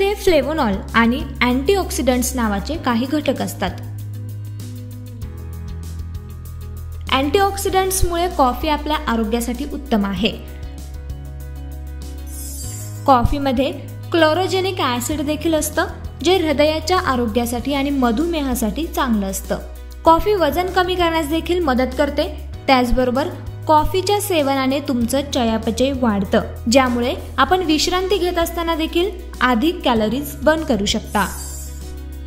कॉफीमध्ये फ्लेव्होनॉल आणि अँटीऑक्सिडंट्स नावाचे काही घटक असतात. अँटीऑक्सिडंट्समुळे कॉफी आपल्या आरोग्यासाठी उत्तम आहे. कॉफीमध्ये क्लोरोजेनिक ऍसिड देखील असतं, जे हृदयाच्या आरोग्यासाठी आणि मधुमेहासाठी चांगलं असतं. कॉफी वजन कमी करण्यास देखील मदत करते. त्याचबरोबर कॉफीच्या सेवनाने तुमचं चयापचय वाढतं, ज्यामुळे आपण विश्रांती घेत असताना देखील अधिक कॅलरीज बर्न करू शकता.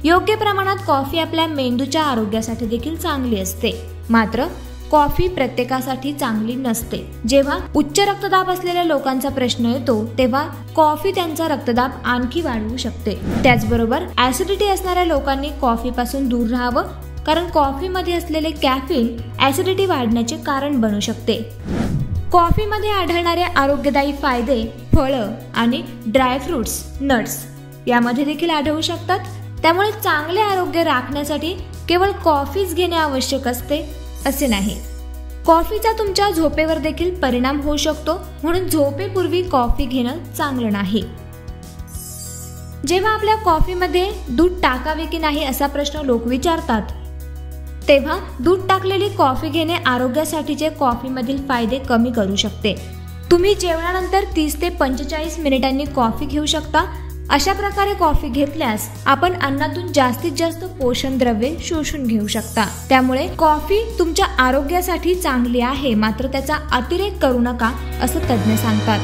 योग्य प्रमाणात कॉफी आपल्या मेंदूच्या आरोग्यासाठी देखील चांगली असते. मात्र कॉफी प्रत्येकासाठी चांगली नसते. जेव्हा उच्च रक्तदाब असलेल्या लोकांचा प्रश्न येतो तेव्हा कॉफी त्यांचा रक्तदाब आणखी वाढवू शकते. त्याचबरोबर ऍसिडिटी असणाऱ्या लोकांनी कॉफीपासून दूर राहावं, कारण कॉफीमध्ये असलेले कॅफीन ऍसिडिटी वाढण्याचे कारण बनू शकते. कॉफीमध्ये आढळणारे आरोग्यदायी फायदे फळं आणि ड्रायफ्रुट्स, नट्स यामध्ये देखील आढळू शकतात. त्यामुळे चांगले आरोग्य राखण्यासाठी केवळ कॉफीच घेणे आवश्यक असते असे नाही. कॉफीचा तुमच्या झोपेवर देखील परिणाम होऊ शकतो, म्हणून झोपेपूर्वी कॉफी घेणं चांगलं नाही. जेव्हा आपल्या कॉफीमध्ये दूध टाकावे की नाही असा प्रश्न लोक विचारतात, तेव्हा दूध टाकलेली कॉफी घेणे आरोग्यासाठीचे कॉफीमधील फायदे कमी करू शकते. तुम्ही जेवणानंतर 30 ते 45 मिनिटांनी कॉफी घेऊ शकता. अशा प्रकारे कॉफी घेतल्यास आपण अन्नातून जास्तीत जास्त पोषण द्रव्ये शोषून घेऊ शकता. त्यामुळे कॉफी तुमच्या आरोग्यासाठी चांगली आहे, मात्र त्याचा अतिरेक करू नका असं तज्ज्ञ सांगतात.